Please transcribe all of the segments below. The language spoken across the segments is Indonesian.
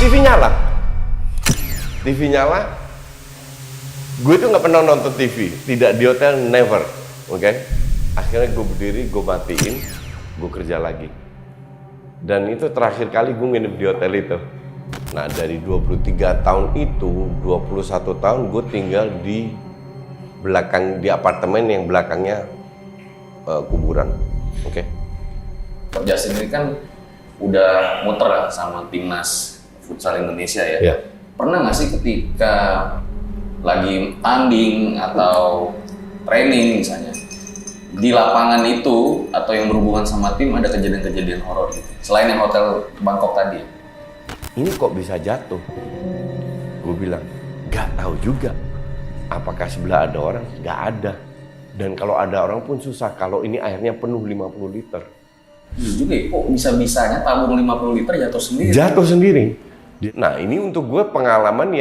TV nyala. TV nyala. Gue tuh nggak pernah nonton TV, tidak di hotel, never. Oke? Akhirnya gue berdiri, gue matiin, gue kerja lagi. Dan itu terakhir kali gue nginep di hotel itu. Nah, dari 23 tahun itu, 21 tahun gue tinggal di belakang, di apartemen yang belakangnya kuburan. Oke? Coach Justin ini kan udah muter ya sama timnas futsal Indonesia ya. Yeah. Pernah nggak sih ketika lagi tanding atau training misalnya di lapangan itu atau yang berhubungan sama tim ada kejadian-kejadian horor gitu? Selain yang hotel Bangkok tadi. Ini kok bisa jatuh? Gue bilang, gak tahu juga. Apakah sebelah ada orang? Gak ada. Dan kalau ada orang pun susah, kalau ini airnya penuh 50 liter. Iya juga ya, kok bisa-bisanya tabung 50 liter jatuh sendiri? Jatuh sendiri. Nah, ini untuk gue pengalaman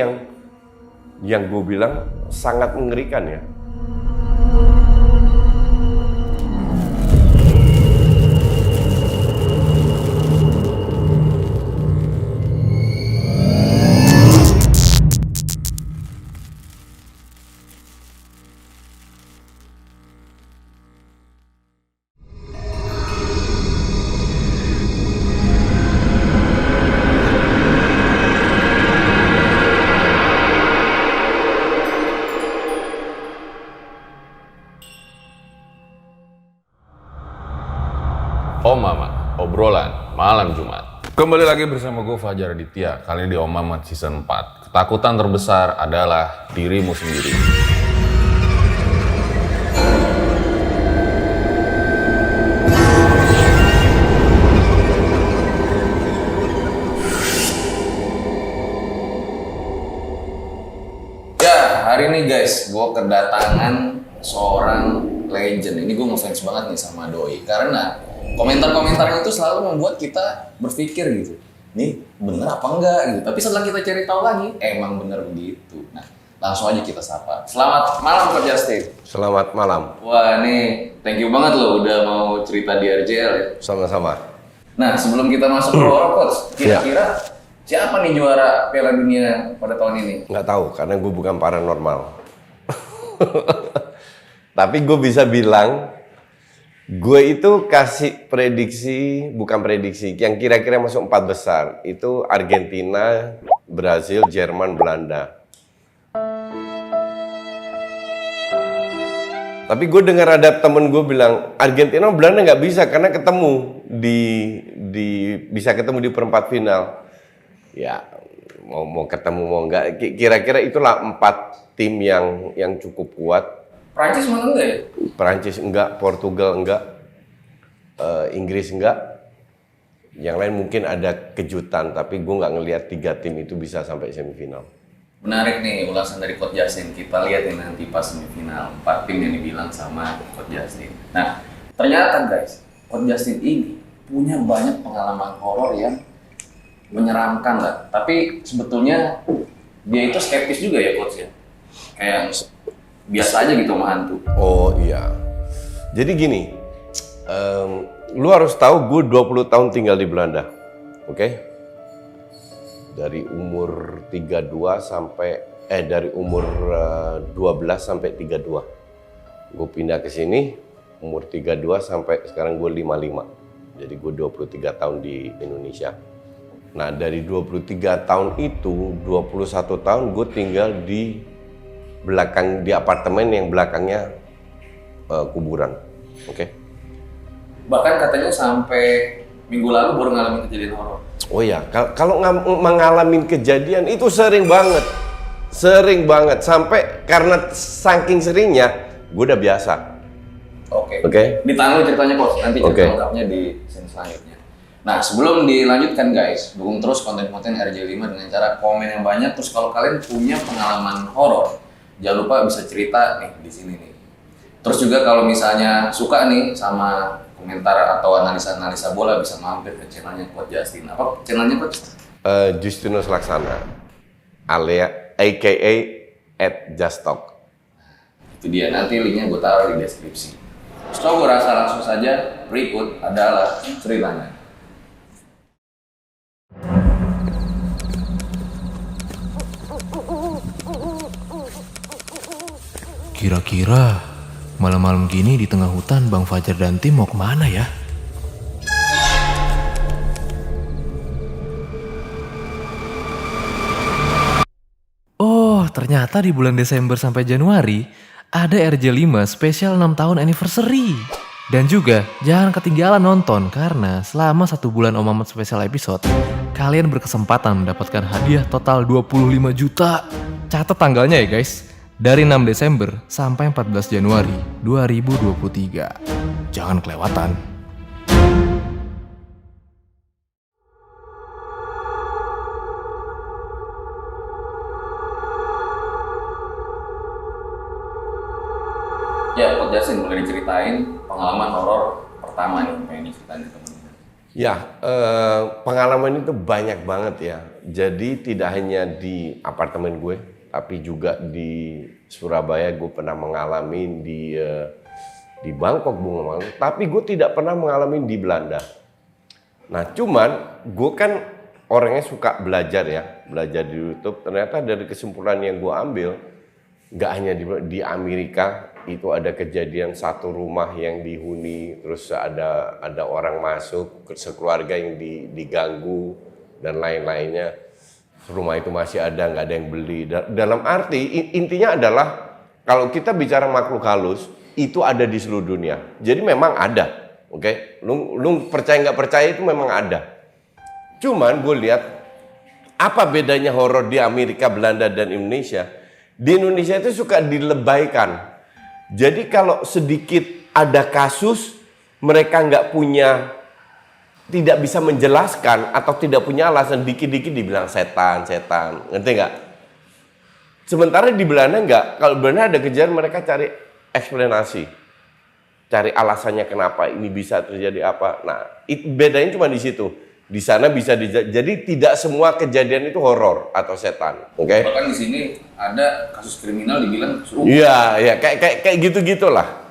yang gue bilang sangat mengerikan ya. Om Mamat, obrolan malam Jumat. Kembali lagi bersama gue Fajar Aditya. Kali ini di Om Mamat season 4. Ketakutan terbesar adalah dirimu sendiri. Ya, hari ini guys, gue kedatangan seorang legend. Ini gue ngefans banget nih sama Doi. Karena komentar-komentarnya itu selalu membuat kita berpikir gitu. Nih, bener apa enggak gitu. Tapi setelah kita cari tahu lagi, emang bener begitu. Nah, langsung aja kita sapa. Selamat malam Coach Justin. Selamat malam. Wah, nih thank you banget loh udah mau cerita di RJL ya. Sama-sama. Nah, sebelum kita masuk ke horor Coach, kira-kira siapa nih juara Piala Dunia pada tahun ini? Nggak tahu, karena gue bukan paranormal. Tapi gue bisa bilang, gue itu kasih prediksi, bukan prediksi, yang kira-kira masuk 4 besar. Itu Argentina, Brazil, Jerman, Belanda. Tapi gue dengar ada temen gue bilang, Argentina, Belanda nggak bisa karena ketemu bisa ketemu di perempat final. Ya, mau ketemu mau nggak, kira-kira itulah 4 tim yang cukup kuat. Prancis mana enggak ya? Perancis enggak, Portugal enggak, Inggris enggak. Yang lain mungkin ada kejutan, tapi gue nggak ngelihat 3 tim itu bisa sampai semifinal. Menarik nih ulasan dari Coach Justin. Kita lihat nih nanti pas semifinal 4 tim yang dibilang sama Coach Justin. Nah, ternyata guys, Coach Justin ini punya banyak pengalaman horor yang menyeramkan lah. Tapi sebetulnya dia itu skeptis juga ya Coach ya. Kayak biasa aja gitu sama hantu. Oh iya. Jadi gini, lu harus tahu gue 20 tahun tinggal di Belanda. Oke? Dari umur 32 sampai dari umur 12 sampai 32. Gue pindah ke sini umur 32 sampai sekarang gue 55. Jadi gue 23 tahun di Indonesia. Nah, dari 23 tahun itu 21 tahun gue tinggal di belakang, di apartemen yang belakangnya kuburan. Oke? Bahkan katanya sampai minggu lalu baru ngalamin kejadian horor. Oh ya, kalau mengalami kejadian itu sering banget sampai karena saking seringnya gue udah biasa. Oke. Ditahan dulu ceritanya Coach, nanti cerita lengkapnya di scene selanjutnya. Nah, sebelum dilanjutkan guys, dukung terus konten-konten RJ5 dengan cara komen yang banyak. Terus kalau kalian punya pengalaman horor, jangan lupa bisa cerita nih di sini nih. Terus juga kalau misalnya suka nih sama komentar atau analisa-analisa bola, bisa mampir ke channelnya Coach Justin. Apa channelnya Coach? Justinus Laksana, aka @justalk. Itu dia, nanti linknya gue taruh di deskripsi. So, gue rasa langsung saja berikut adalah ceritanya. Kira-kira malam-malam gini di tengah hutan Bang Fajar dan tim mau kemana ya? Oh, ternyata di bulan Desember sampai Januari ada RJ5 spesial 6 tahun anniversary. Dan juga jangan ketinggalan nonton karena selama 1 bulan Om Mamat special episode, kalian berkesempatan mendapatkan hadiah total 25 juta. Catat tanggalnya ya guys, dari 6 Desember sampai 14 Januari 2023. Jangan kelewatan. Ya, Coach Justin boleh diceritain pengalaman horor pertama nih pengen diceritain ke teman-teman. Ya, pengalaman itu banyak banget ya. Jadi tidak hanya di apartemen gue, tapi juga di Surabaya gue pernah mengalami di Bangkok gue mengalami. Tapi gue tidak pernah mengalami di Belanda. Nah, cuman gue kan orangnya suka belajar ya, belajar di YouTube. Ternyata dari kesimpulan yang gue ambil, nggak hanya di Amerika itu ada kejadian satu rumah yang dihuni, terus ada orang masuk, sekeluarga yang diganggu dan lain-lainnya. Rumah itu masih ada, nggak ada yang beli. Dalam arti intinya adalah kalau kita bicara makhluk halus itu ada di seluruh dunia. Jadi memang ada, oke? Lu percaya nggak percaya itu memang ada. Cuman gue lihat apa bedanya horor di Amerika, Belanda dan Indonesia. Di Indonesia itu suka dilebaikan. Jadi kalau sedikit ada kasus, mereka tidak bisa menjelaskan atau tidak punya alasan, dikit-dikit dibilang setan, ngerti nggak? Sementara di Belanda nggak, kalau Belanda ada kejadian mereka cari eksplanasi, cari alasannya kenapa ini bisa terjadi apa. Nah, bedanya cuma di situ. Di sana bisa jadi tidak semua kejadian itu horor atau setan, oke? Bahkan di sini ada kasus kriminal dibilang kesurupan. Iya, kayak gitu-gitulah.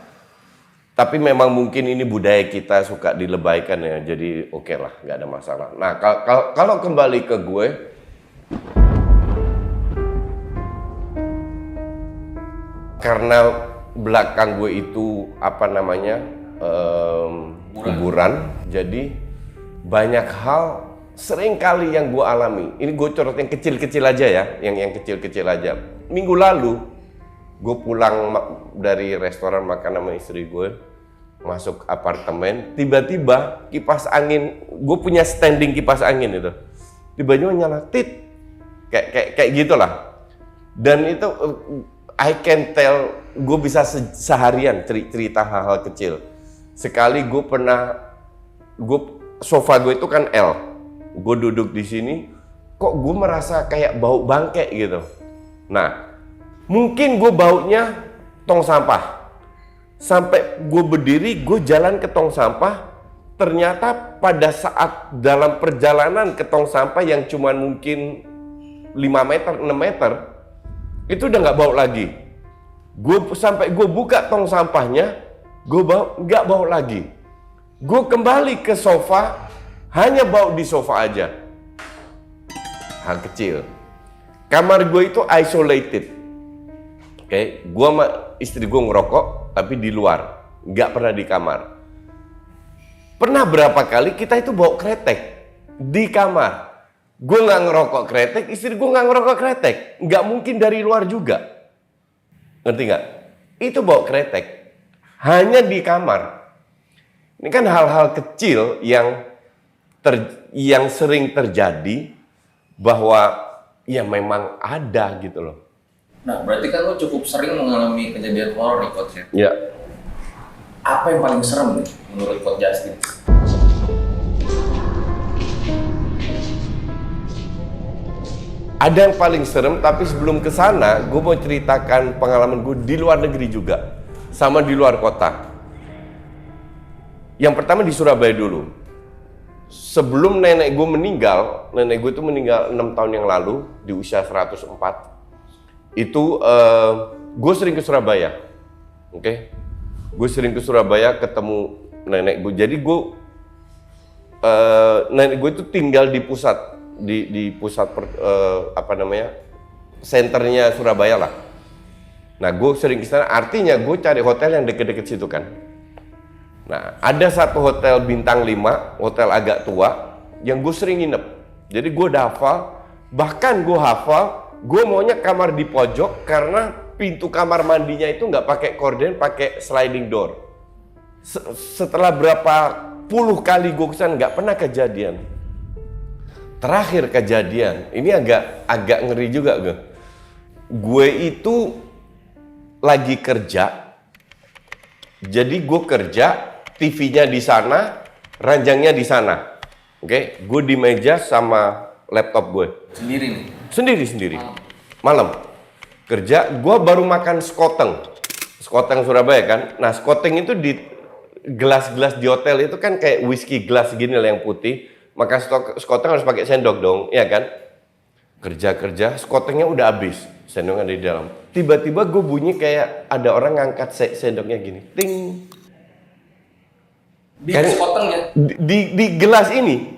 Tapi memang mungkin ini budaya kita suka dilebaikan ya, jadi oke lah, nggak ada masalah. Nah, kalau kembali ke gue, karena belakang gue itu kuburan, jadi banyak hal sering kali yang gue alami. Ini gue corot yang kecil-kecil aja ya, yang kecil-kecil aja. Minggu lalu gue pulang dari restoran makan sama istri gue, masuk apartemen, tiba-tiba kipas angin, gue punya standing kipas angin itu, tiba-tiba nyala tit, kayak gitulah. Dan itu I can tell, gue bisa seharian cerita hal-hal kecil. Sekali sofa gue itu kan L, gue duduk di sini, kok gue merasa kayak bau bangke gitu. Nah, mungkin gue baunya tong sampah. Sampai gue berdiri, gue jalan ke tong sampah, ternyata pada saat dalam perjalanan ke tong sampah yang cuma mungkin 5 meter, 6 meter, itu udah nggak bau lagi. Sampai gue buka tong sampahnya, nggak bau lagi. Gue kembali ke sofa, hanya bau di sofa aja. Hal kecil. Kamar gue itu isolated. Oke, gue sama istri gue ngerokok, tapi di luar, nggak pernah di kamar. Pernah berapa kali kita itu bau kretek di kamar. Gue nggak ngerokok kretek, istri gue nggak ngerokok kretek. Nggak mungkin dari luar juga. Ngerti nggak? Itu bau kretek. Hanya di kamar. Ini kan hal-hal kecil yang sering terjadi bahwa ya memang ada gitu loh. Nah, berarti kan lo cukup sering mengalami kejadian horor nih Coach ya? Ya. Apa yang paling serem nih menurut Coach Justin? Ada yang paling serem, tapi sebelum ke sana, gue mau ceritakan pengalaman gue di luar negeri juga, sama di luar kota. Yang pertama di Surabaya dulu. Sebelum nenek gue itu meninggal 6 tahun yang lalu, di usia 104. Itu gue sering ke Surabaya. Oke? Gue sering ke Surabaya ketemu nenek gue. Jadi nenek gue itu tinggal di pusat. Di pusat senternya Surabaya lah. Nah, gue sering ke sana, artinya gue cari hotel yang deket-deket situ kan. Nah, ada satu hotel bintang 5, hotel agak tua, yang gue sering nginep. Jadi gue udah hafal, bahkan gue hafal, gue maunya kamar di pojok karena pintu kamar mandinya itu nggak pakai korden, pakai sliding door. Setelah berapa puluh kali gue kesana nggak pernah kejadian. Terakhir kejadian, ini agak ngeri juga gue. Gue itu lagi kerja, jadi gue kerja, TV-nya di sana, ranjangnya di sana. Oke, gue di meja sama laptop gue. Sendiri nih? Sendiri. Malam. Kerja, gue baru makan skoteng. Skoteng Surabaya kan. Nah, skoteng itu di gelas-gelas di hotel itu kan kayak whisky gelas gini lah yang putih. Maka skoteng harus pakai sendok dong, ya kan? Kerja, skotengnya udah habis. Sendoknya di dalam. Tiba-tiba gue bunyi kayak ada orang ngangkat sendoknya gini. Ting. Di skoteng ya? Di gelas ini.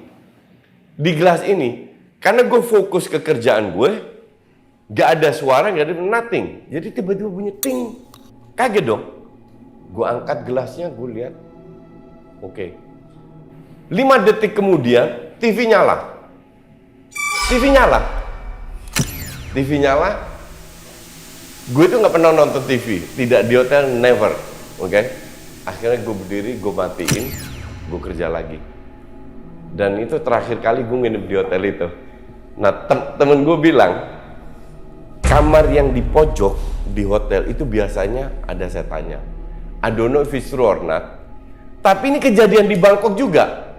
Di gelas ini. Karena gue fokus ke kerjaan gue, gak ada suara, gak ada nothing. Jadi tiba-tiba bunyi ting. Kaget dong. Gue angkat gelasnya, gue lihat. Oke. 5 detik kemudian, TV nyala. TV nyala. Gue tuh gak pernah nonton TV. Tidak di hotel, never. Oke. Akhirnya gue berdiri, gue matiin. Gue kerja lagi. Dan itu terakhir kali gue nginep di hotel itu. Nah, temen gue bilang, kamar yang di pojok di hotel itu biasanya ada setannya. I don't know if it's true or not. Tapi ini kejadian di Bangkok juga.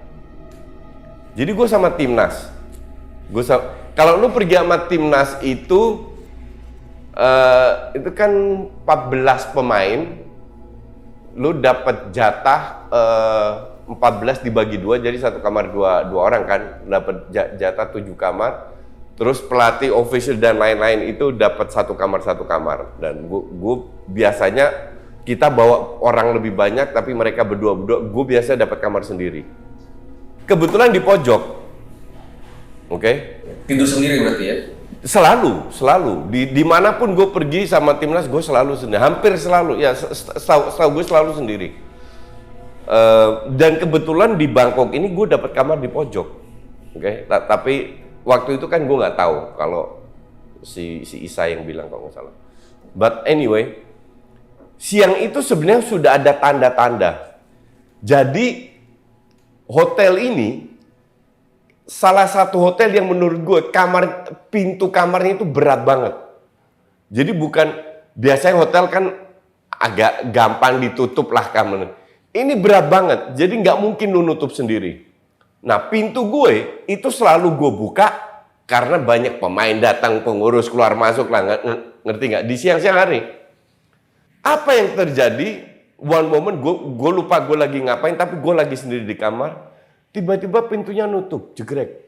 Jadi gue sama timnas. Kalau lu pergi sama timnas itu kan 14 pemain, lu dapat jatah 14 dibagi 2, jadi satu kamar dua orang kan, dapat jatah 7 kamar. Terus pelatih, official dan lain-lain itu dapat satu kamar. Dan gue biasanya kita bawa orang lebih banyak, tapi mereka berdua. Gue biasa dapat kamar sendiri. Kebetulan di pojok, oke? Tidur sendiri berarti ya? Selalu. Dimanapun gue pergi sama timnas, gue selalu sendiri. Hampir selalu, ya setahu gue selalu sendiri. Dan kebetulan di Bangkok ini gue dapat kamar di pojok, oke? Tapi waktu itu kan gue nggak tahu kalau si Isa yang bilang kalau nggak salah. But anyway, siang itu sebenarnya sudah ada tanda-tanda. Jadi hotel ini salah satu hotel yang menurut gue pintu kamarnya itu berat banget. Jadi bukan biasanya hotel kan agak gampang ditutup lah kamarnya. Ini berat banget, jadi nggak mungkin lu nutup sendiri. Nah, pintu gue itu selalu gue buka karena banyak pemain datang, pengurus keluar masuk lah, ngerti nggak? Di siang-siang hari. Apa yang terjadi? One moment gue lupa gue lagi ngapain, tapi gue lagi sendiri di kamar. Tiba-tiba pintunya nutup, jegrek.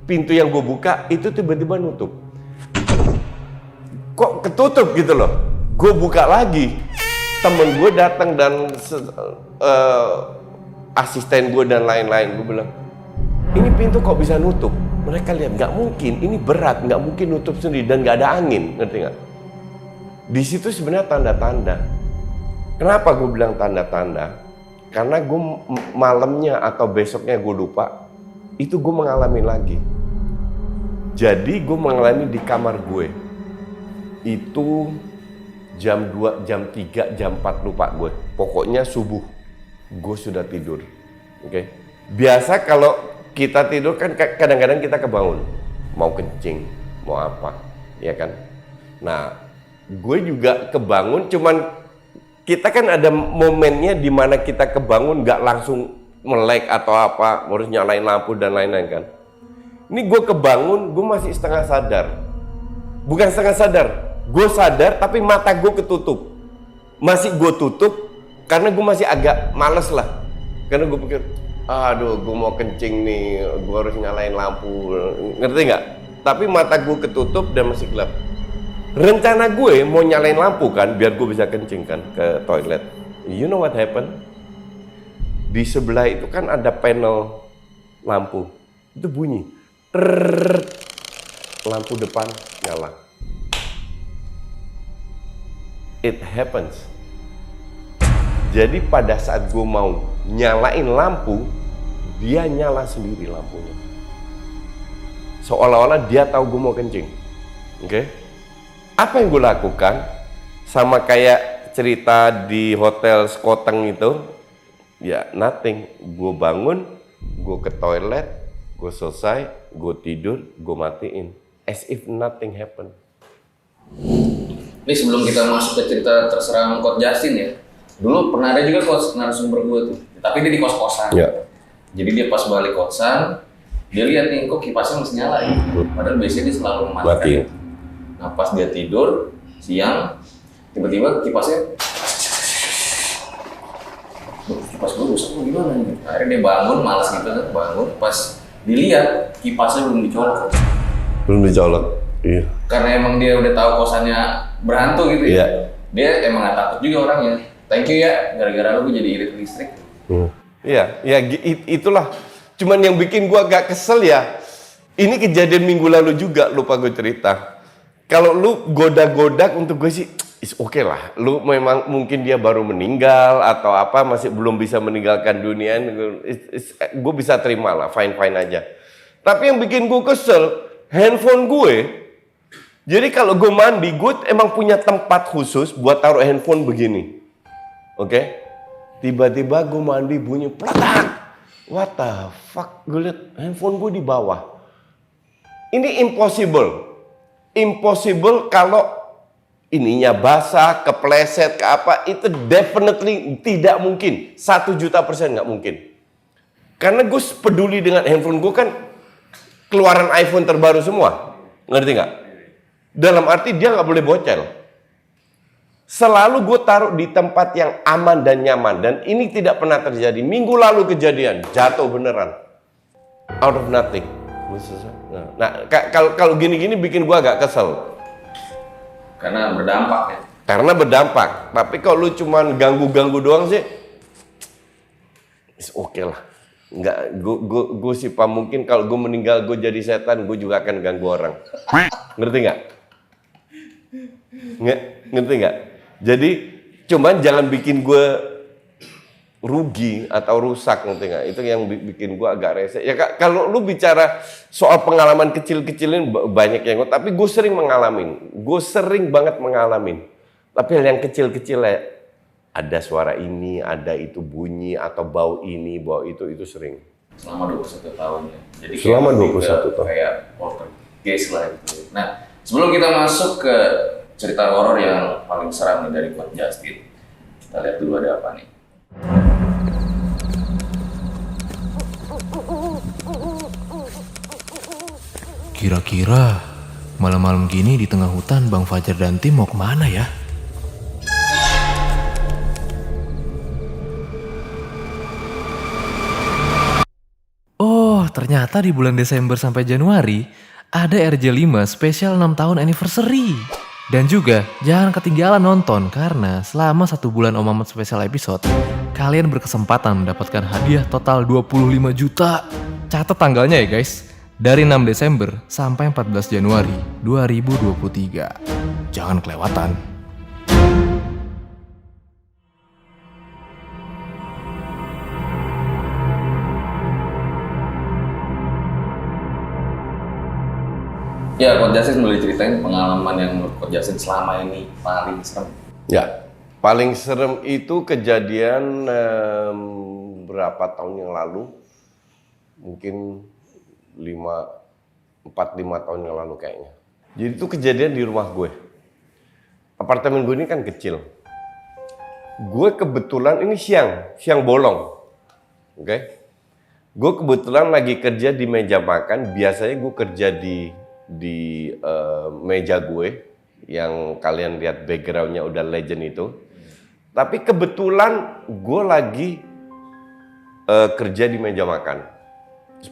Pintu yang gue buka itu tiba-tiba nutup. Kok ketutup gitu loh? Gue buka lagi, temen gue datang dan asisten gue dan lain-lain. Gue bilang, ini pintu kok bisa nutup? Mereka lihat, nggak mungkin, ini berat, nggak mungkin nutup sendiri dan nggak ada angin, ngerti nggak? Di situ sebenarnya tanda-tanda. Kenapa gue bilang tanda-tanda? Karena gue malamnya atau besoknya gue lupa, itu gue mengalami lagi. Jadi gue mengalami di kamar gue. Itu jam 2, jam 3, jam 4 lupa gue. Pokoknya subuh, gue sudah tidur. Oke. Biasa kalau kita tidur kan kadang-kadang kita kebangun. Mau kencing, mau apa, ya kan? Nah, gue juga kebangun, cuman kita kan ada momennya di mana kita kebangun gak langsung melek atau apa, harus nyalain lampu dan lain-lain kan. Ini gue kebangun, gue masih setengah sadar. Bukan setengah sadar, gue sadar tapi mata gue ketutup. Masih gue tutup karena gue masih agak males lah. Karena gue pikir, aduh gue mau kencing nih, gue harus nyalain lampu, ngerti nggak? Tapi mata gue ketutup dan masih gelap. Rencana gue mau nyalain lampu kan, biar gue bisa kencing kan ke toilet. You know what happened? Di sebelah itu kan ada panel lampu, itu bunyi. lampu depan nyala. It happens. Jadi pada saat gue mau nyalain lampu, dia nyala sendiri lampunya. Seolah-olah dia tahu gue mau kencing. Oke? Apa yang gue lakukan? Sama kayak cerita di hotel Skoteng itu, ya nothing. Gue bangun, gue ke toilet, gue selesai, gue tidur, gue matiin. As if nothing happened. Ini sebelum kita masuk ke cerita terserah Coach Justin ya. Dulu pernah ada juga coach narasumber gue tuh. Tapi dia di kos-kosan. Ya. Jadi dia pas balik kosan, dia lihat nih kok kipasnya masih nyala ya. Padahal biasanya dia selalu mematikan. Matiin. Nah pas dia tidur, siang, tiba-tiba kipasnya kipas gue rusak tuh gimana nih? Akhirnya dia bangun, malas gitu kan, bangun. Pas dilihat, kipasnya belum dicolok. Belum dicolok. Iya. Karena emang dia udah tahu kosannya berhantu gitu ya. Iya. Dia emang gak takut juga orangnya. Thank you ya, gara-gara lu gue jadi irit listrik. Iya, ya itulah. Cuman yang bikin gua agak kesel ya. Ini kejadian minggu lalu juga, lupa gue cerita. Kalau lu goda-godak untuk gue sih, is oke lah. Lu memang mungkin dia baru meninggal atau apa, masih belum bisa meninggalkan dunia. Gue bisa terima lah, fine-fine aja. Tapi yang bikin gue kesel, handphone gue. Jadi kalau gue mandi, gue emang punya tempat khusus buat taruh handphone begini. Oke? Tiba-tiba gue mandi bunyi peletak. What the fuck? Gue liat handphone gue di bawah. Ini impossible. Impossible kalau ininya basah, kepleset, ke apa. Itu definitely tidak mungkin. 1.000.000% nggak mungkin. Karena gue peduli dengan handphone gue kan keluaran iPhone terbaru semua. Ngerti nggak? Dalam arti dia nggak boleh bocel. Selalu gue taruh di tempat yang aman dan nyaman. Dan ini tidak pernah terjadi. Minggu lalu kejadian, jatuh beneran. Out of nothing. Nah, kalau gini-gini bikin gue agak kesel. Karena berdampak ya. Karena berdampak. Tapi kalau lu cuman ganggu-ganggu doang sih, oke lah. Enggak, gue sih pak mungkin kalau gue meninggal gue jadi setan, gue juga akan ganggu orang. Ngerti nggak? Ngerti nggak? Jadi cuman jangan bikin gue rugi atau rusak, ngerti nggak? Itu yang bikin gue agak rese. Ya kalau lu bicara soal pengalaman kecil-kecilin banyak yang, tapi gue sering mengalamin. Gue sering banget mengalamin. Tapi hal yang kecil-kecil ya, ada suara ini, ada itu bunyi atau bau ini, bau itu sering. Selama 21 tahun ya. Jadi selama 21 tahun. Kayak poltergeist lah gitu. Nah, sebelum kita masuk ke cerita horor yang paling seram nih dari Coach Justin, kita lihat dulu ada apa nih. Kira-kira malam-malam gini di tengah hutan Bang Fajar dan tim mau kemana ya? Oh, ternyata di bulan Desember sampai Januari ada RJ5 spesial 6 tahun anniversary. Dan juga jangan ketinggalan nonton karena selama 1 bulan Om Mamat special episode, kalian berkesempatan mendapatkan hadiah total 25 juta. Catat tanggalnya ya guys, dari 6 Desember sampai 14 Januari 2023. Jangan kelewatan. Ya, Coach Justin boleh ceritain pengalaman yang menurut Coach Justin selama ini paling serem? Ya, paling serem itu kejadian berapa tahun yang lalu, mungkin 4-5 tahun yang lalu kayaknya. Jadi itu kejadian di rumah gue. Apartemen gue ini kan kecil. Gue kebetulan ini siang bolong, oke? Gue kebetulan lagi kerja di meja makan. Biasanya gue kerja di meja gue yang kalian lihat backgroundnya udah legend itu. Tapi kebetulan gue lagi kerja di meja makan.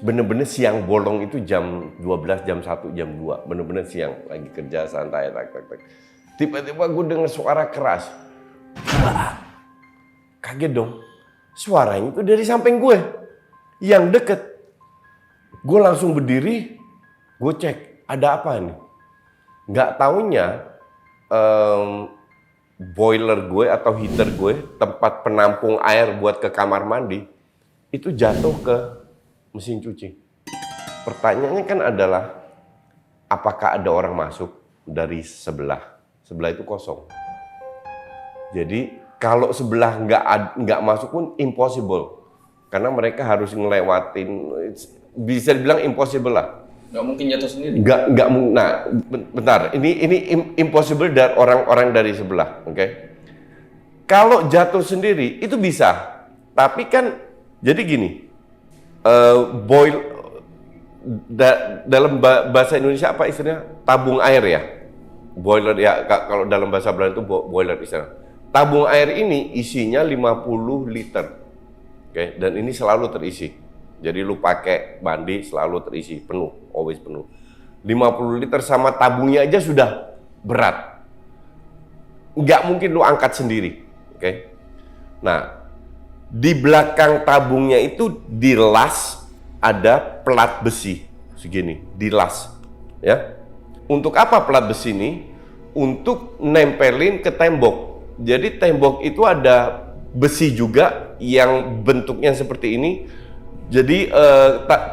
Bener-bener siang bolong itu jam 12, jam 1, jam 2. Bener-bener siang lagi kerja santai. Tak. Tiba-tiba gue dengar suara keras. Kaget dong. Suaranya itu dari samping gue yang deket. Gue langsung berdiri, gue cek. ada apa nih? Nggak taunya boiler gue atau heater gue, tempat penampung air buat ke kamar mandi, itu jatuh ke mesin cuci. Pertanyaannya kan adalah, apakah ada orang masuk dari sebelah? Sebelah itu kosong. Jadi kalau sebelah nggak masuk pun impossible, karena mereka harus ngelewatin, bisa dibilang impossible lah. Nggak mungkin jatuh sendiri. Nggak. Nah, bentar. Ini impossible dari orang-orang dari sebelah, oke? Kalau jatuh sendiri itu bisa, tapi kan jadi gini, dalam bahasa Indonesia apa istilahnya? Tabung air ya, boiler ya. Kalau dalam bahasa Belanda itu boiler istilah. Tabung air ini isinya 50 liter, oke? Dan ini selalu terisi. Jadi lu pakai mandi selalu terisi penuh, always penuh. 50 liter sama tabungnya aja sudah berat. Nggak mungkin lu angkat sendiri, oke? Nah, di belakang tabungnya itu dilas ada plat besi segini, dilas, ya. Untuk apa plat besi ini? Untuk nempelin ke tembok. Jadi tembok itu ada besi juga yang bentuknya seperti ini. Jadi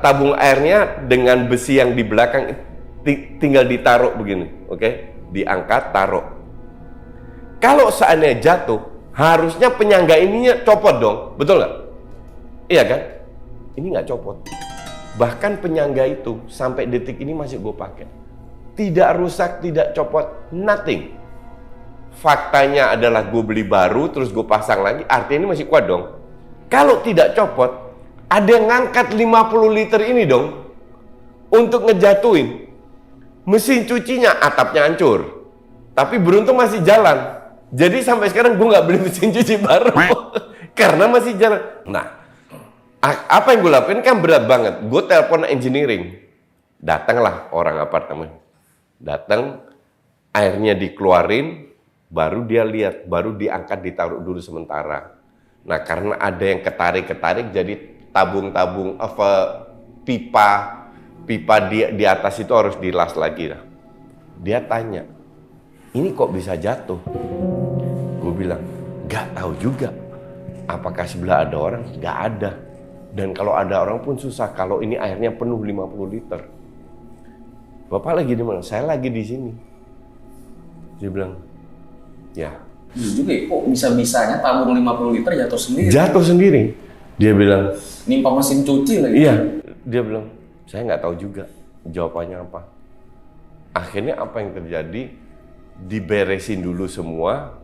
tabung airnya dengan besi yang di belakang tinggal ditaruh begini, oke? Diangkat, taruh. Kalau seandainya jatuh, harusnya penyangga ininya copot dong, betul nggak? Iya kan? Ini nggak copot. Bahkan penyangga itu sampai detik ini masih gue pakai. Tidak rusak, tidak copot, nothing. Faktanya adalah gue beli baru, terus gue pasang lagi, artinya ini masih kuat dong. Kalau tidak copot, ada yang ngangkat 50 liter ini dong untuk ngejatuhin. Mesin cucinya atapnya hancur, tapi beruntung masih jalan. Jadi sampai sekarang gue nggak beli mesin cuci baru karena masih jalan. Nah, apa yang gue lakuin kan berat banget. Gue telepon engineering, datanglah orang apartemen, datang, airnya dikeluarin, baru dia lihat, baru diangkat, ditaruh dulu sementara. Nah, karena ada yang ketarik-ketarik, jadi tabung-tabung pipa di atas itu harus dilas lagi. Dia tanya, ini kok bisa jatuh? Gue bilang, nggak tahu juga. Apakah sebelah ada orang? Nggak ada. Dan kalau ada orang pun susah. Kalau ini airnya penuh 50 liter. Bapak lagi di mana? Saya lagi di sini. Dia bilang, ya. Juga ya, kok bisa-bisanya tabung 50 liter jatuh sendiri? Jatuh sendiri. Dia bilang, nimpa mesin cuci lagi. Iya, dia bilang, saya nggak tahu juga jawabannya apa. Akhirnya apa yang terjadi? Diberesin dulu semua,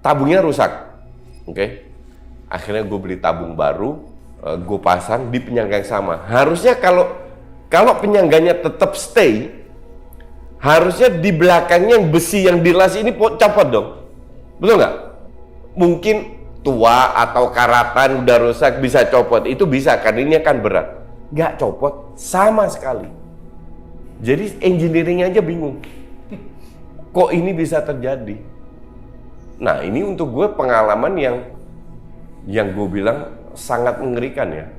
tabungnya rusak, oke? Akhirnya gue beli tabung baru, gue pasang di penyangga yang sama. Harusnya kalau penyangganya tetap stay, harusnya di belakangnya yang besi yang dilas ini copot dong, betul nggak? Mungkin tua atau karatan udah rusak bisa copot, itu bisa kan, ini kan berat. Nggak copot sama sekali. Jadi engineeringnya aja bingung, kok ini bisa terjadi. Nah, ini untuk gue pengalaman yang gue bilang sangat mengerikan ya.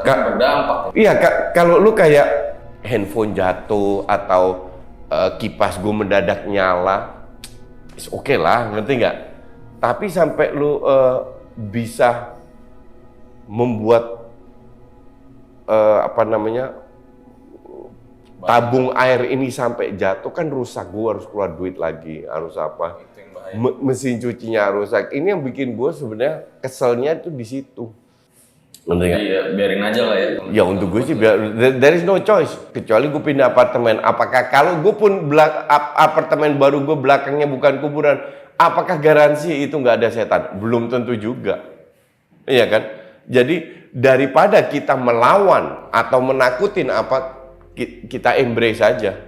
Berdampak. Iya, kalau lu kayak handphone jatuh atau kipas gue mendadak nyala, oke lah, ngerti nggak? Tapi sampai lu bisa membuat tabung air ini sampai jatuh, kan rusak. Gue harus keluar duit lagi, harus apa? Mesin cucinya rusak. Ini yang bikin gue sebenarnya keselnya itu di situ. Iya, biarin aja lah ya. Ya untuk gue sih, there is no choice. Kecuali gue pindah apartemen. Apakah kalau gue pun apartemen baru gue belakangnya bukan kuburan, apakah garansi itu nggak ada setan? Belum tentu juga. Iya kan? Jadi daripada kita melawan atau menakutin kita embrace saja.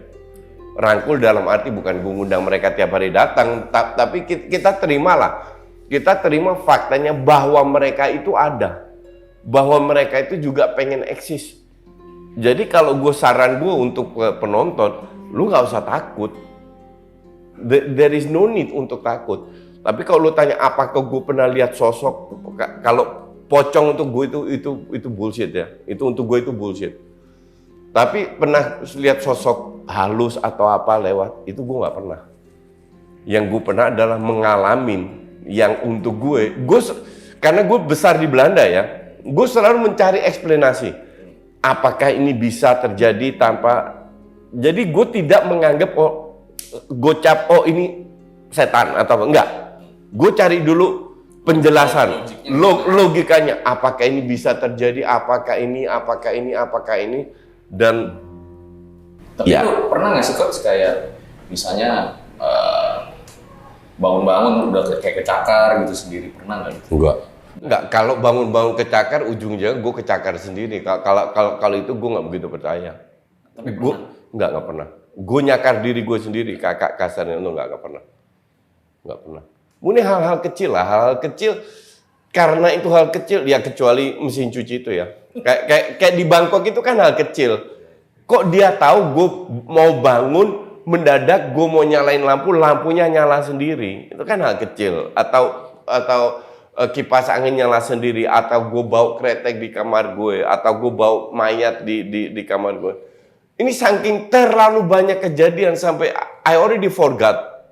Rangkul dalam arti bukan gue ngundang mereka tiap hari datang, tapi kita terimalah. Kita terima faktanya bahwa mereka itu ada. Bahwa mereka itu juga pengen eksis. Jadi kalau gue saran gue untuk penonton, lu nggak usah takut. There is no need untuk takut. Tapi kalau lu tanya apakah gue pernah lihat sosok, kalau pocong untuk gue itu bullshit ya. Itu untuk gue itu bullshit. Tapi pernah lihat sosok halus atau apa lewat, itu gue nggak pernah. Yang gue pernah adalah mengalamin yang untuk karena gue besar di Belanda ya, gue selalu mencari eksplanasi. Apakah ini bisa terjadi tanpa, jadi gue tidak menganggap gocap ini setan atau enggak. Gue cari dulu penjelasan, logikanya. Apakah ini bisa terjadi? Apakah ini? Dan tapi itu pernah nggak sih Coach kayak misalnya bangun-bangun udah kayak kecakar gitu sendiri, pernah nggak gitu? Enggak. Kalau bangun-bangun kecakar, ujungnya gue kecakar sendiri. Kalau itu gue nggak begitu percaya. Tapi gue nggak pernah. Gue nyakar diri gue sendiri, kakak kasarnya itu nggak pernah. Ini hal-hal kecil lah, hal-hal kecil. Karena itu hal kecil, ya kecuali mesin cuci itu ya. Kayak di Bangkok itu kan hal kecil. Kok dia tahu gue mau bangun, mendadak gue mau nyalain lampu, lampunya nyala sendiri. Itu kan hal kecil. Atau kipas angin nyala sendiri, atau gue bau kretek di kamar gue, atau gue bau mayat di kamar gue. Ini saking terlalu banyak kejadian sampai I already forgot.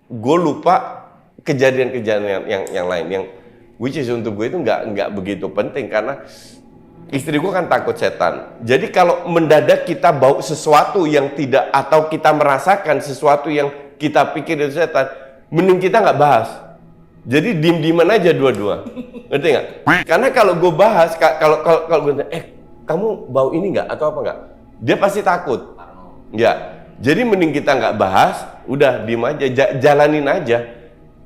Gue lupa kejadian-kejadian yang lain, yang which is untuk gue itu nggak begitu penting karena istri gue kan takut setan. Jadi kalau mendadak kita bau sesuatu yang tidak, atau kita merasakan sesuatu yang kita pikir itu setan, mending kita nggak bahas. Jadi diem-dieman aja dua-dua, ngerti nggak? Karena kalau gue bahas, kalau gue kamu bau ini nggak atau apa nggak, dia pasti takut. Ya, jadi mending kita nggak bahas, udah diem aja, jalanin aja,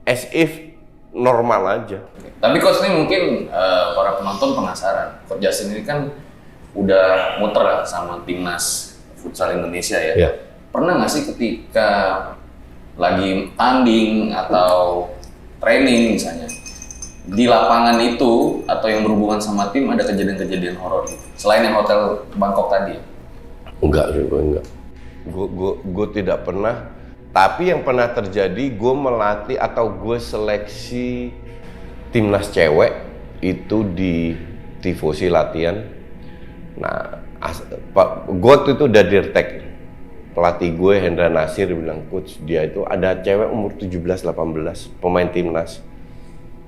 as if normal aja. Tapi Coach ini mungkin para penonton penasaran. Coach Justin ini kan udah muter lah sama timnas futsal Indonesia ya. Yeah. Pernah nggak sih ketika lagi tanding atau training misalnya di lapangan itu atau yang berhubungan sama tim ada kejadian-kejadian horor selain yang hotel Bangkok tadi? Enggak sih, enggak. Gue tidak pernah. Tapi yang pernah terjadi, gue melatih atau gue seleksi timnas cewek itu di tifosi latihan. Nah, gue waktu itu udah dirtek. Pelatih gue Hendra Nasir bilang, coach dia itu ada cewek umur 17-18 pemain timnas.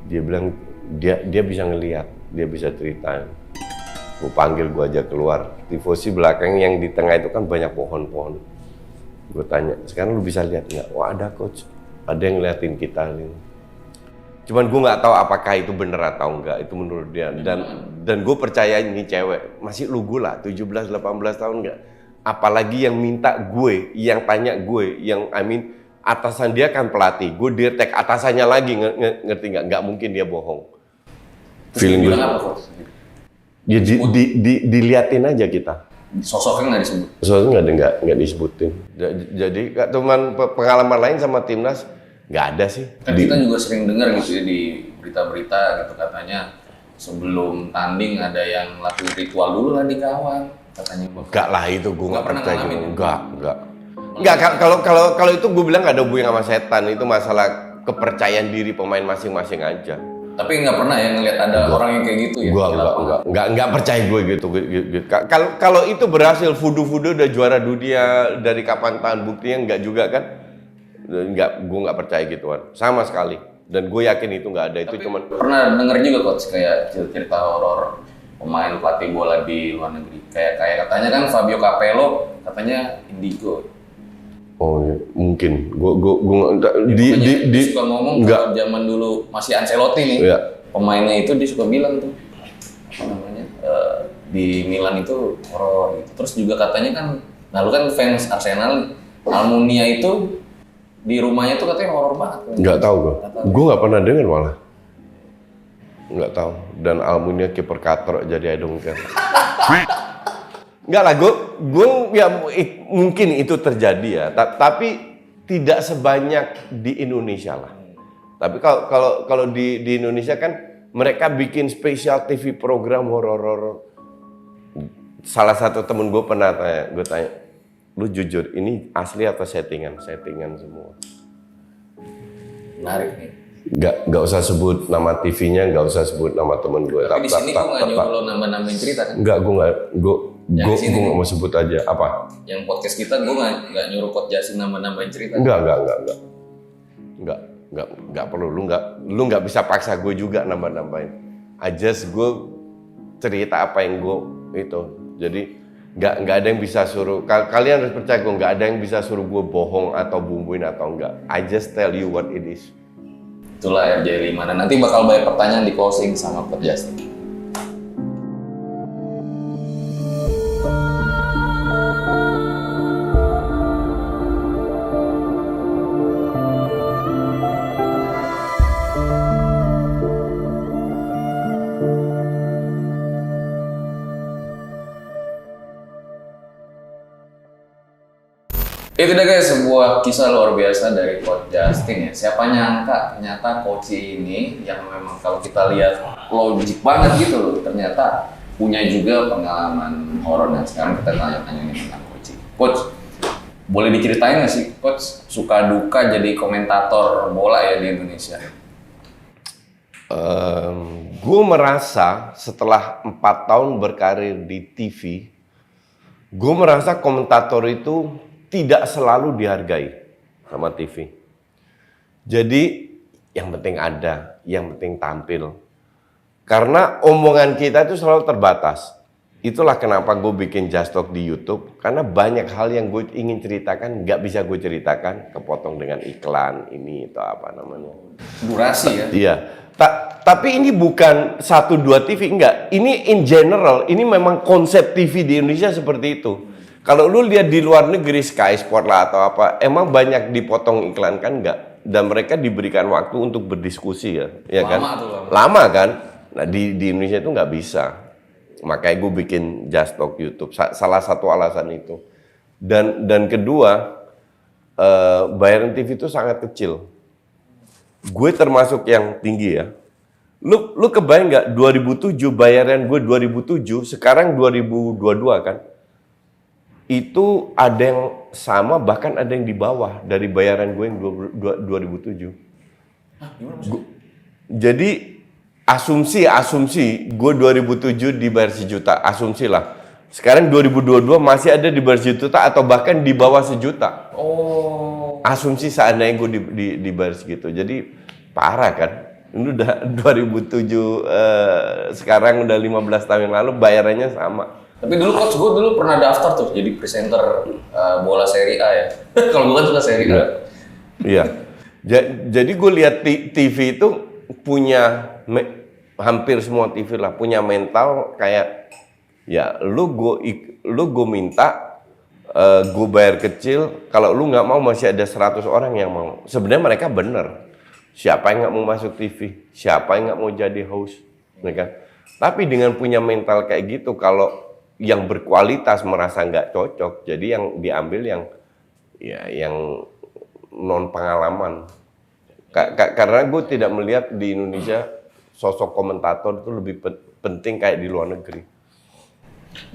Dia bilang dia bisa ngelihat, dia bisa ceritain. Gue panggil, gue ajak keluar. Tifosi belakang yang di tengah itu kan banyak pohon-pohon. Gue tanya, sekarang lu bisa lihat nggak? Wah ada coach, ada yang ngeliatin kita ini. Cuman gue nggak tahu apakah itu bener atau enggak, itu menurut dia. Dan gue percaya ini cewek, masih lugu lah, 17-18 tahun nggak. Apalagi yang minta gue, yang tanya gue, yang atasan dia kan pelatih, gue dirtek atasannya lagi, ngerti nggak? Nggak mungkin dia bohong. Feeling gue. Ya diliatin aja kita. Sosoknya nggak disebut? Sosoknya nggak disebutin. Jadi teman pengalaman lain sama timnas nggak ada sih. Kan kita juga sering dengar gitu ya di berita-berita gitu katanya sebelum tanding ada yang lakuin ritual dulu lah di gawang katanya. Enggak lah itu gue nggak percaya. Enggak. Kalau itu gue bilang nggak ada hubungan sama setan, itu masalah kepercayaan diri pemain masing-masing aja. Tapi nggak pernah ya ngelihat ada orang yang kayak gitu ya? Nggak percaya gue gitu. Kalau itu berhasil, Fudu udah juara dunia dari kapan tahan, buktinya nggak juga kan? Gue nggak percaya gituan sama sekali. Dan gue yakin itu nggak ada. Itu tapi cuman pernah denger juga coach kayak cerita horor pemain pelatih bola di luar negeri. Kayak katanya kan Fabio Capello katanya indigo. Oh ya, mungkin. Dia suka ngomong kalau zaman dulu masih Ancelotti nih, iya. Pemainnya itu dia suka bilang tuh apa namanya di Milan itu horor gitu. Terus juga katanya kan, lalu kan fans Arsenal, Almunia itu di rumahnya tuh katanya horor banget. Nggak tahu gue nggak pernah dengar malah. Nggak tahu. Dan Almunia kiper katrok jadi I don't care. Enggak lah, gue ya mungkin itu terjadi ya, tapi tidak sebanyak di Indonesia lah. Tapi kalau di Indonesia kan mereka bikin spesial TV program horor. Salah satu temen gue pernah tanya, lu jujur ini asli atau settingan? Settingan semua. Menarik nih. Nggak usah sebut nama TV-nya, nggak usah sebut nama temen gue. Tapi di sini gue nggak nyuruh lo nambah-nambahin cerita kan? Enggak, gue Yang Gue sini nih, nggak mau sebut aja apa. yang podcast kita gue nggak nyuruh Coach Justin nambah-nambahin cerita. Enggak perlu. Lu nggak bisa paksa gue juga nambah-nambahin. Gue cerita apa yang gue itu. Jadi nggak ada yang bisa suruh. Kalian harus percaya gue, nggak ada yang bisa suruh gue bohong atau bumbuin atau enggak. I just tell you what it is. Itulah RJ5. Dan nanti bakal banyak pertanyaan di closing sama Coach Justin. Itu dia guys, sebuah kisah luar biasa dari Coach Justin ya. Siapa nyangka ternyata coach ini yang memang kalau kita lihat logik banget gitu loh, ternyata punya juga pengalaman horor. Dan sekarang kita tanya-tanya nih tentang coach. Coach, boleh diceritain nggak sih Coach suka duka jadi komentator bola ya di Indonesia? Gue merasa setelah 4 tahun berkarir di TV, gue merasa komentator itu tidak selalu dihargai sama TV. Jadi yang penting ada, yang penting tampil. Karena omongan kita itu selalu terbatas. Itulah kenapa gue bikin Just Talk di YouTube. Karena banyak hal yang gue ingin ceritakan, nggak bisa gue ceritakan, kepotong dengan iklan ini atau apa namanya. Durasi ya? Iya. Tapi ini bukan 1-2 TV, enggak. Ini in general, ini memang konsep TV di Indonesia seperti itu. Kalau lu lihat di luar negeri, Sky Sport lah atau apa, emang banyak dipotong iklan kan enggak? Dan mereka diberikan waktu untuk berdiskusi ya kan? Lama kan? Nah di Indonesia itu nggak bisa. Makanya gue bikin Just Talk YouTube. Salah satu alasan itu. Dan kedua, bayaran TV itu sangat kecil. Gue termasuk yang tinggi ya. Lu kebayang nggak 2007 bayaran gue 2007, sekarang 2022 kan? Itu ada yang sama, bahkan ada yang di bawah dari bayaran gue yang 2007. Jadi asumsi gue 2007 dibayar 1 juta, asumsi lah. Sekarang 2022 masih ada dibayar 1 juta atau bahkan di bawah 1 juta. Oh. Asumsi seandainya gue dibayar segitu. Jadi parah kan? Ini udah 2007, sekarang udah 15 tahun yang lalu bayarannya sama. Tapi dulu Coach, gue dulu pernah daftar tuh jadi presenter bola Serie A ya. Kalau gue kan suka Serie A. Iya. Jadi gue lihat TV itu punya hampir semua TV lah punya mental kayak ya lu gue minta gue bayar kecil, kalau lu nggak mau masih ada 100 orang yang mau. Sebenarnya mereka bener. Siapa yang nggak mau masuk TV? Siapa yang nggak mau jadi host? Ya kan? Tapi dengan punya mental kayak gitu, kalau yang berkualitas merasa nggak cocok, jadi yang diambil yang non pengalaman. Karena gue tidak melihat di Indonesia sosok komentator itu lebih penting kayak di luar negeri.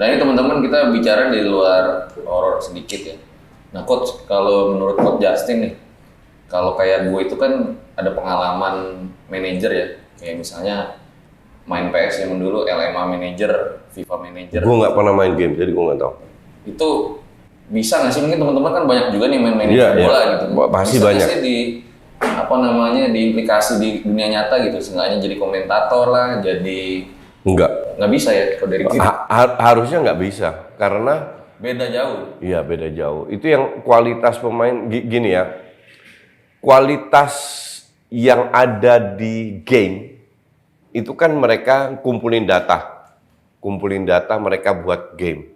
Nah ini teman-teman kita bicara di luar horor sedikit ya. Nah Coach, kalau menurut Coach Justin nih, kalau kayak gue itu kan ada pengalaman manajer ya, kayak misalnya main PS yang dulu LMA manager, FIFA manager. Gue nggak pernah main game, jadi gue nggak tahu. Itu bisa nggak sih? Mungkin teman-teman kan banyak juga nih main manajer bola gitu. Pasti bisa banyak. Sih diimplikasi di dunia nyata gitu, seenggaknya jadi komentator lah, jadi nggak bisa ya kalau dari gitu. Harusnya nggak bisa, karena beda jauh. Iya beda jauh. Itu yang kualitas pemain gini ya. Kualitas yang ada di game itu kan mereka kumpulin data mereka buat game.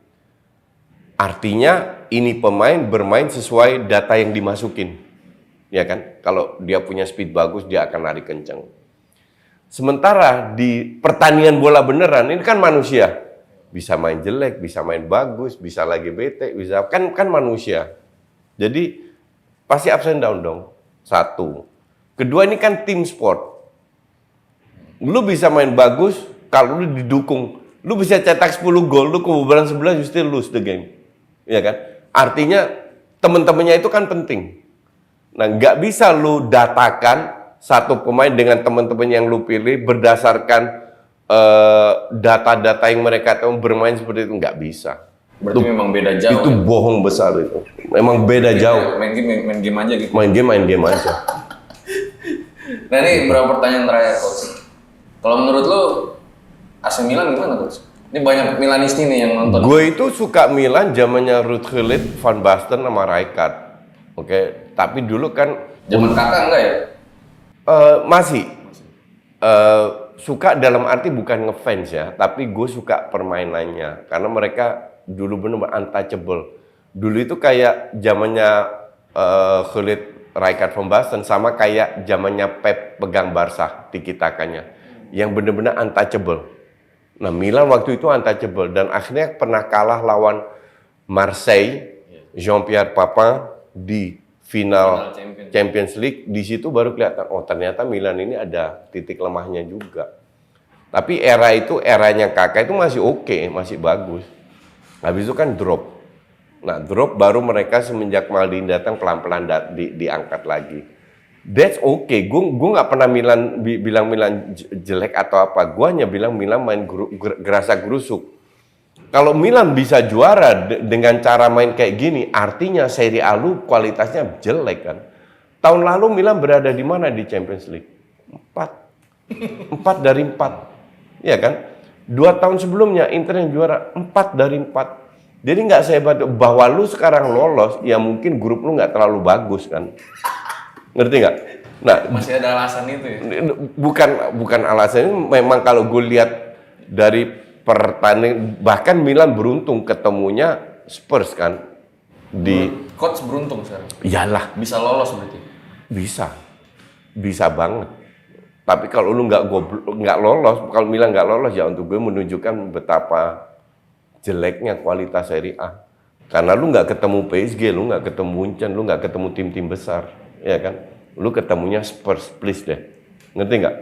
Artinya ini pemain bermain sesuai data yang dimasukin, ya kan? Kalau dia punya speed bagus dia akan lari kencang. Sementara di pertandingan bola beneran ini kan manusia, bisa main jelek, bisa main bagus, bisa lagi bete, bisa kan manusia. Jadi pasti ups and down dong. Satu. Kedua ini kan tim sport. Lu bisa main bagus kalau lu didukung. Lu bisa cetak 10 gol, lu kebobolan 11 you still lose the game. Ya kan? Artinya teman-temannya itu kan penting. Nah, nggak bisa lu datakan satu pemain dengan teman-teman yang lu pilih berdasarkan data-data yang mereka tahu bermain seperti itu nggak bisa. Berarti memang beda jauh. Itu ya? bohong besar itu. Memang beda jauh. Main game aja gitu. Main game aja. Nah ini beberapa pertanyaan terakhir coach. Kalau menurut lo AC Milan gimana coach? Ini banyak Milanisti nih yang nonton. Gue itu suka Milan zamannya Ruud Gullit, Van Basten sama Rijkaard. Oke, tapi dulu kan Zaman kakak enggak ya? masih suka dalam arti bukan ngefans ya, tapi gue suka permainannya karena mereka dulu benar-benar untouchable. Dulu itu kayak zamannya Gullit, Rijkaard, Van Basten sama kayak zamannya Pep pegang Barca tiki-takanya yang benar-benar untouchable. Nah, Milan waktu itu untouchable dan akhirnya pernah kalah lawan Marseille, Jean-Pierre Papin di final Champions League. Di situ baru kelihatan, oh ternyata Milan ini ada titik lemahnya juga. Tapi era itu, eranya Kakak itu masih oke, masih bagus. Habis itu kan drop. Nah, drop baru mereka semenjak Maldini datang pelan-pelan diangkat lagi. That's okay. Gue nggak pernah bilang Milan jelek atau apa. Gue hanya bilang Milan main gerasa gerusuk. Kalau Milan bisa juara dengan cara main kayak gini, artinya Serie A lu kualitasnya jelek kan. Tahun lalu Milan berada di mana di Champions League? 4 dari 4. Iya kan? 2 tahun sebelumnya Inter yang juara 4 dari 4. Jadi nggak sehebat bahwa lu sekarang lolos, ya mungkin grup lu nggak terlalu bagus kan. Ngerti nggak? Nah, Masih ada alasan itu ya? bukan alasannya. Memang kalau gue lihat dari pertandingan, bahkan Milan beruntung ketemunya Spurs kan di. Coach beruntung sekarang. Iyalah, Bisa lolos berarti. bisa banget. Tapi kalau lu nggak lolos, kalau Milan nggak lolos ya untuk gue menunjukkan betapa jeleknya kualitas Serie A. Karena lu nggak ketemu PSG, lu nggak ketemu Munchen, lu nggak ketemu tim-tim besar. Ya kan, lu ketemunya Spurs, please deh, ngerti nggak?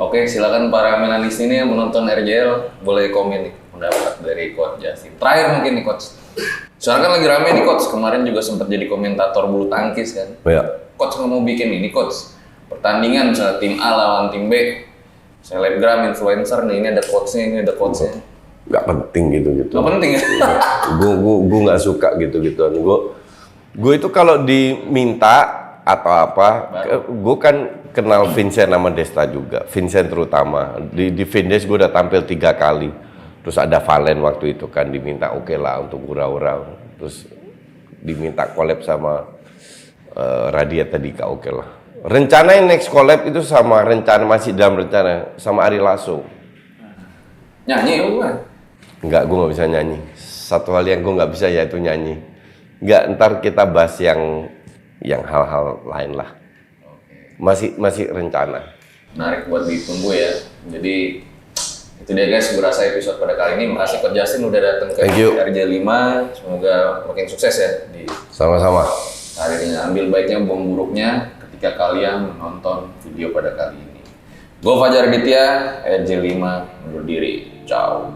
Oke, silakan para Milanisti ini yang menonton RJL boleh komen nih pendapat dari Coach Justin. Terakhir mungkin nih Coach. Soalnya kan lagi rame nih Coach, kemarin juga sempat jadi komentator bulu tangkis kan. Ya. Coach nggak mau bikin ini Coach, pertandingan misalnya tim A lawan tim B, selebgram, influencer nih, ini ada coachnya, ini ada coachnya. Nggak penting gitu-gitu. Nggak penting ya? Gue nggak suka gitu-gituan. Gue itu kalau diminta atau apa, gue kan kenal Vincent sama Desta juga. Vincent terutama di Vindes gue udah tampil 3 kali. Terus ada Valen waktu itu kan diminta oke lah untuk gurau-gurau. Terus diminta collab sama Radiata Dika oke lah. Rencana yang next collab itu sama rencana, masih dalam rencana sama Ari Lasso. Nyanyi bukan? Enggak, gue nggak bisa nyanyi. Satu hal yang gue nggak bisa yaitu nyanyi. Enggak, ntar kita bahas yang hal-hal lain lah. Masih rencana. Menarik buat ditunggu ya. Jadi itu dia guys, gue rasa episode pada kali ini. Makasih Coach Justin udah datang ke RJ5. Semoga makin sukses ya di Sama-sama. karirnya. Ambil baiknya, buang buruknya ketika kalian menonton video pada kali ini. Gue Fajar Aditya, RJ5 undur diri. Ciao.